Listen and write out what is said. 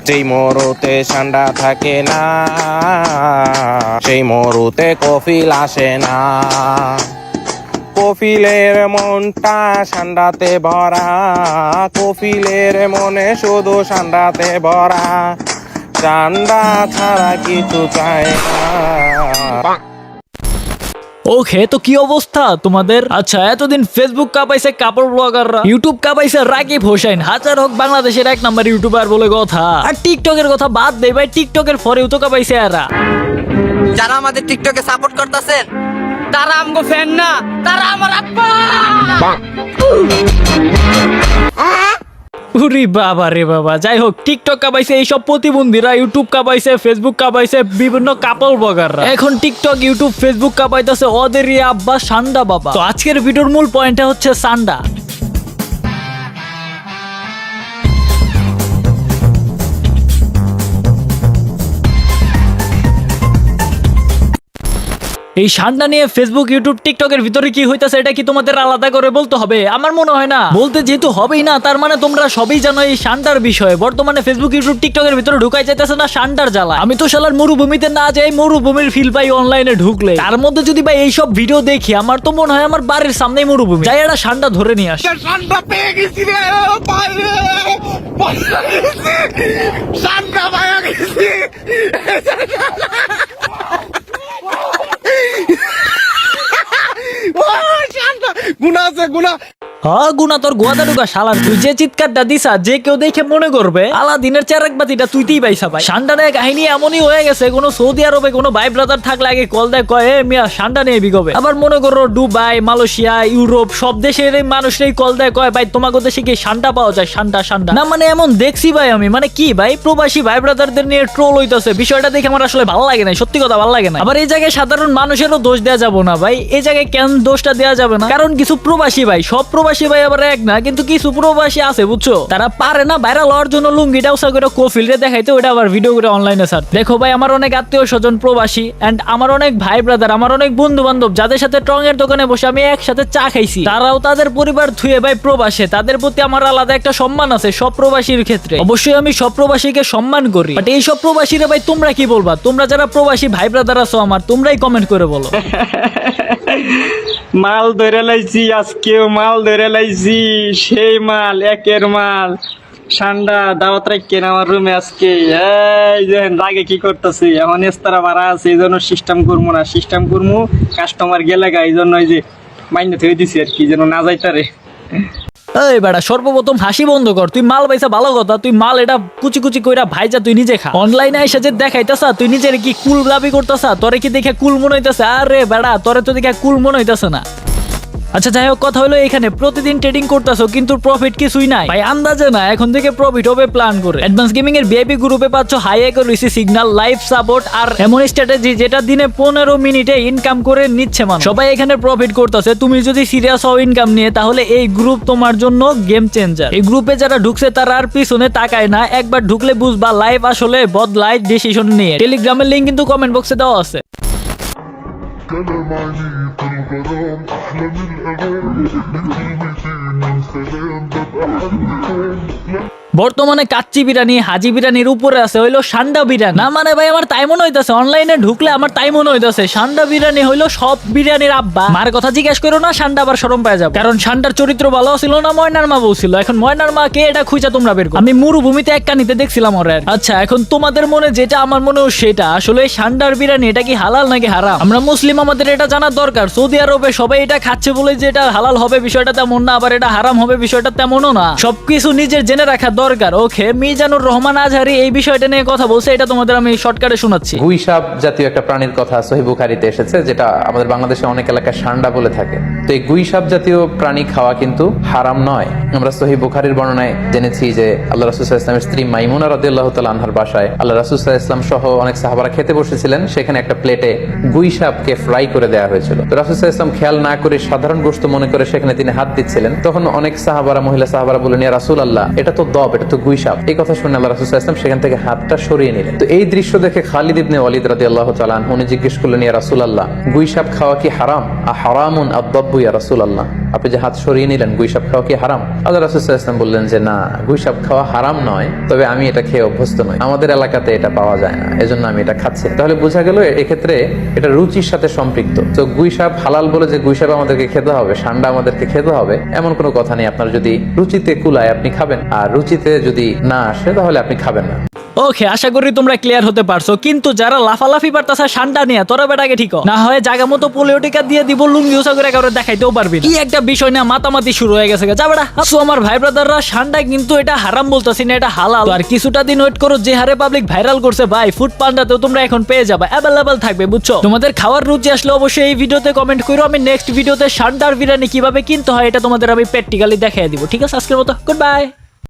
যেই মরুতে ঠান্ডা থাকে না, সেই মরুতে কফিল আসে না। কফিলের মনটা ঠান্ডাতে ভরা, কফিলের মনে শুধু ঠান্ডাতে ভরা, ঠান্ডা ছাড়া কিছু চায় না। ওকে, তো কি অবস্থা তোমাদের? আচ্ছা, এতদিন ফেসবুক কাঁপাইছে কাপড় ব্লগাররা, ইউটিউব কাঁপাইছে রাকিব হোসেন, হাজার হোক বাংলাদেশের 1 নম্বর ইউটিউবার বলে কথা। আর টিকটকের কথা বাদ দেই ভাই, টিকটকের পরেও তো কাঁপাইছে এরা। যারা আমাদের টিকটকে সাপোর্ট করতেছেন তারা আমগো ফ্যান না, তারা আমার আব্বা। উরি বাবা রে বাবা। যাই হোক, টিকটক কাঁপাইছে এইসব প্রতিবন্ধীরা, ইউটিউব কাঁপাইছে, ফেসবুক কাঁপাইছে বিভিন্ন কাপড় ব্লগাররা। এখন টিকটক, ইউটিউব, ফেসবুক কাঁপাইতেছে ওদেরই আব্বা সান্ডা বাবা। তো আজকের ভিডিওর মূল পয়েন্টটা হচ্ছে সান্ডা। এই সান্ডা নিয়ে ফেসবুক, ইউটিউব, টিকটকের ভিতরে কি হইতাছে এটা কি তোমাদের আলাদা করে বলতে হবে? আমার মনে হয় না। বলতে যেহেতু হবেই না, তার মানে তোমরা সবই জানো এই সান্ডার বিষয়ে। বর্তমানে ফেসবুক, ইউটিউব, টিকটকের ভিতরে ঢুকাই যাইতেছে না সান্ডার জ্বালা। আমি তো শালার মরুভূমিতে না যাই, মরুভূমির ফিল পাই অনলাইনে ঢুকলে। তার মধ্যে যদি ভাই এইসব ভিডিও দেখি, আমার তো মনে হয় আমার বাড়ির সামনেই মরুভূমি। যাই একটা সান্ডা ধরে নিয়ে আসি। ঠান্ডা পেয়ে গেছি রে, ঠান্ডা পায়ে গেছি। গুনা আছে গুনা। হ্যাঁ গুনা, তোর গোয়াদা ঢুকা শালার। তুই যে চিৎকারটা দিছা, যে কেউ দেখে মনে করবে আলাদিনের চেরাক বাতিটা তুইতেই পাইছা ভাই। সান্ডানের কাহিনী এমনই হয়ে গেছে, কোনো সৌদি আরবে কোনো ভাই ব্রাদার থাকলে আগে কল দেয়, কয় এ মিয়া সান্ডা নিয়ে বিগবে। আবার মনে করো দুবাই, মালয়েশিয়া, ইউরোপ সব দেশের এই মানুষরাই কল দেয়, কয় ভাই তোমাকে দেশে কি সান্ডা পাওয়া যায়? সান্ডা সান্ডা না মানে এমন দেখছি ভাই আমি। মানে কি ভাই, প্রবাসী ভাই ব্রাদারদের নিয়ে ট্রোল হইতাছে। বিষয়টা দেখে আমার আসলে ভালো লাগে না, সত্যি কথা ভালো লাগে না। আবার এই জায়গায় সাধারণ মানুষেরও দোষ দেওয়া যাবে না ভাই। এই জায়গায় কেন দোষটা দেওয়া যাবে না? কারণ কিছু প্রবাসী ভাই, সব প্রবাসী ভাই আবার এক না, কিন্তু কিছু প্রবাসী আছে বুঝছো, তারা পারে না ভাইরাল হওয়ার জন্য লুঙ্গিটা উসা করে কফিল রে দেখাইতে, ওটা আবার ভিডিও করে অনলাইনে ছাড়। দেখো ভাই, আমার অনেক আত্মীয় স্বজন প্রবাসী, এন্ড আমার অনেক ভাই ব্রাদার, আমার অনেক বন্ধু বান্ধব যাদের সাথে টং এর দোকানে বসে আমি একসাথে চা খাইছি, তারাও তাদের পরিবার থুয়ে ভাই প্রবাসে। তাদের প্রতি আমার আলাদা একটা সম্মান আছে সব প্রবাসীর ক্ষেত্রে। অবশ্যই আমি সব প্রবাসীকে সম্মান করি, বাট এই সব প্রবাসীরা ভাই তোমরা কি বলবা? তোমরা যারা প্রবাসী ভাই ব্রাদার আছো আমার, তোমরাই কমেন্ট করে বলো। মাল ধরে লাইছি, আজকেও মাল ধরে লাইছি, সেই মাল, একের মাল। ঠান্ডা দাওয়াত রাখেন আমার রুমে আজকে। এই যে রাগে কি করতেছি, এখন এস্তারা ভাড়া আছে, এই জন্য সিস্টেম করবো না, সিস্টেম করবো কাস্টমার গেলে গা, এই জন্য ওই যে মাইনে থেকে দিছি আর কি, যেন না যাইতারে। এই বেটা, সর্বপ্রথম হাসি বন্ধ কর। তুই মাল পাইছা ভালো কথা, তুই মাল এটা কুচি কুচি কইরা ভাইজা তুই নিজে খা। অনলাইনে এসে যে দেখাইতাছা তুই নিজের কি কুল দাবি করতেছা, তোরে কি দেখে কুল মনে হইতাছে? আরে বেটা, তোরে তো দেখে কুল মনে হইতাছে না। আচ্ছা যাই হোক, কথা হলো এখানে প্রতিদিন ট্রেডিং করতেছো কিন্তু প্রফিট কিছুই নাই ভাই। আন্দাজে না, এখন থেকে প্রফিট হবে প্ল্যান করে। অ্যাডভান্স গেমিং এর ভিআইপি গ্রুপে পাচ্ছ high accuracy signal, live support আর এমন স্ট্র্যাটেজি যেটা দিনে 15 মিনিটে ইনকাম করে নিচ্ছে মানুষ। সবাই এখানে প্রফিট করতেছে। তুমি যদি সিরিয়াস হও ইনকাম নিয়ে, তাহলে এই গ্রুপ তোমার জন্য গেম চেঞ্জার। এই গ্রুপে যারা ঢুকছে তারা আর পিছনে তাকায় না, একবার ঢুকলে বুঝবা লাইভ আসলে বদলায় ডিসিশন নিয়ে। টেলিগ্রামের লিংক কিন্তু কমেন্ট বক্সে দেওয়া আছে। كلام عنيف الغرام أحلى من الأغاني من كلمتين من سلام ببقى حد বর্তমানে কাচ্চি বিরিয়ানি, হাজি বিরিয়ানির উপরে আছে হইলো সান্ডা বিরিয়ানি। না মানে ভাই আমার তাই মনে হইতাছে, অনলাইনে ঢুকলে আমার তাই মনে হইতাছে সান্ডা বিরিয়ানি হইলো সব বিরিয়ানির আব্বা। মার কথা জিজ্ঞেস করো না, সান্ডা আবার শরম পাওয়া যাবে। কারণ সান্ডার চরিত্র ভালো ছিল না, ময়নার মা বউ ছিল। এখন ময়নার মা কে এটা খুঁজা তোমরা বের করো। আমি মরুভূমিতে এক কানিতে দেখছিলাম ওরে। আচ্ছা, এখন তোমাদের মনে যেটা, আমার মনেও সেটা। আসলে সান্ডার বিরিয়ানি এটা কি হালাল নাকি হারাম? আমরা মুসলিম, আমাদের এটা জানার দরকার। সৌদি আরবে সবাই এটা খাচ্ছে বলে যে এটা হালাল হবে বিষয়টা তেমন না, আবার এটা হারাম হবে বিষয়টা তেমনও না। সবকিছু নিজের জেনে রাখা দরকার। ওকে, মিজানুর রহমান আজহারি এই বিষয়টা নিয়ে কথা বলছে, এটা তোমাদের আমি শর্টকাটে শোনাচ্ছি। গুই সাপ জাতীয় একটা প্রাণীর কথা সহিহ বুখারীতে এসেছে, যেটা আমাদের বাংলাদেশে অনেক এলাকায় সান্ডা বলে থাকে। তো এই গুই সাপ জাতীয় প্রাণী খাওয়া কিন্তু হারাম নয়। আমরা সহিহ বুখারীর বর্ণনায় জেনেছি যে আল্লাহ রাসূল সাল্লাল্লাহু আলাইহি ওয়াসাল্লামের স্ত্রী মাইমুনা রাদিয়াল্লাহু তাআলা আনহার বাসায় আল্লাহ রাসূল সাল্লাল্লাহু আলাইহি ওয়াসাল্লাম সহ অনেক সাহাবারা খেতে বসেছিলেন। সেখানে একটা প্লেটে গুই সাপকে ফ্রাই করে দেওয়া হয়েছিল। তো রাসূল সাল্লাল্লাহু আলাইহি ওয়াসাল্লাম খেয়াল না করে সাধারণ গোশত মনে করে সেখানে তিনি হাত দিচ্ছিলেন। তখন অনেক সাহাবারা, মহিলা সাহাবারা বললেন, ইয়া রাসূলুল্লাহ, এটা তো দব, এটা তো গুই সাপ। এই কথা শুনে আল্লাহ রাসূল সাল্লাল্লাহু আলাইহি ওয়াসাল্লাম সেখান থেকে হাতটা সরিয়ে নিলেন। তো এই দৃশ্য দেখে খালিদ ইবনে ওয়ালিদ রাদিয়াল্লাহু তাআলা আনহু উনি জিজ্ঞেস করলেন, ইয়া রাসূলুল্লাহ, গুই সাপ খাওয়া কি হারাম? হারামুন আদ-দাব্বু ইয়া রাসূলুল্লাহ। আপনি যে হাত সরিয়ে নিলেন, গুই সাপ খাওয়া কি হারাম? আল্লাহ রাসূল সাল্লাল্লাহু আলাইহি ওয়াসাল্লাম বললেন যে না, গুই সাপ খাওয়া হারাম নয়, তবে আমি এটা খেয়ে অভ্যস্ত নই, আমাদের এলাকাতে এটা পাওয়া যায় না, এজন্য আমি এটা খাচ্ছি। তাহলে বোঝা গেল এক্ষেত্রে এটা রুচির সাথে সম্পৃক্ত। তো গুই সাপ হালাল বলে যে গুই সাপ আমাদেরকে খেতে হবে, ষান্ডা আমাদেরকে খেতে হবে, এমন কোনো কথা নেই। আপনার যদি রুচিতে কুলায় আপনি খাবেন, আর রুচিতে যদি না আসে তাহলে আপনি খাবেন না। ওকে, আশা করি তোমরা ক্লিয়ার হতে পারছো। কিন্তু যারা লাফালাফি পারতাছে ঠান্ডা নিয়ে, তোরা বেটাকে ঠিক না হয় জায়গা মতো পোলিও টিকা দিয়ে দিব, লুঙ্গি উঁচা করে কাউরে দেখাইতেও পারবি না। কি একটা বিষয় না মাতামাতি শুরু হয়ে গেছে, যা বেটা। সো আমার ভাই ব্রাদাররা, ঠান্ডা কিন্তু এটা হারাম বলতাছি না, এটা হালাল। আর কিছুটা দিন ওয়েট করো, যে হারে পাবলিক ভাইরাল করছে ভাই, ফুড পান্ডাতেও তোমরা এখন পেয়ে যাবে, অ্যাভেলেবল থাকবে, বুঝছো? তোমাদের খাওয়ার রুচি আসলে অবশ্যই এই ভিডিওতে কমেন্ট করো। আমি নেক্সট ভিডিওতে ঠান্ডার বিরিয়ানি কিভাবে কিনতে হয় এটা তোমাদের আমি প্র্যাকটিক্যালি দেখাই দিব। ঠিক আছে, আজকের মতো গুড বাই।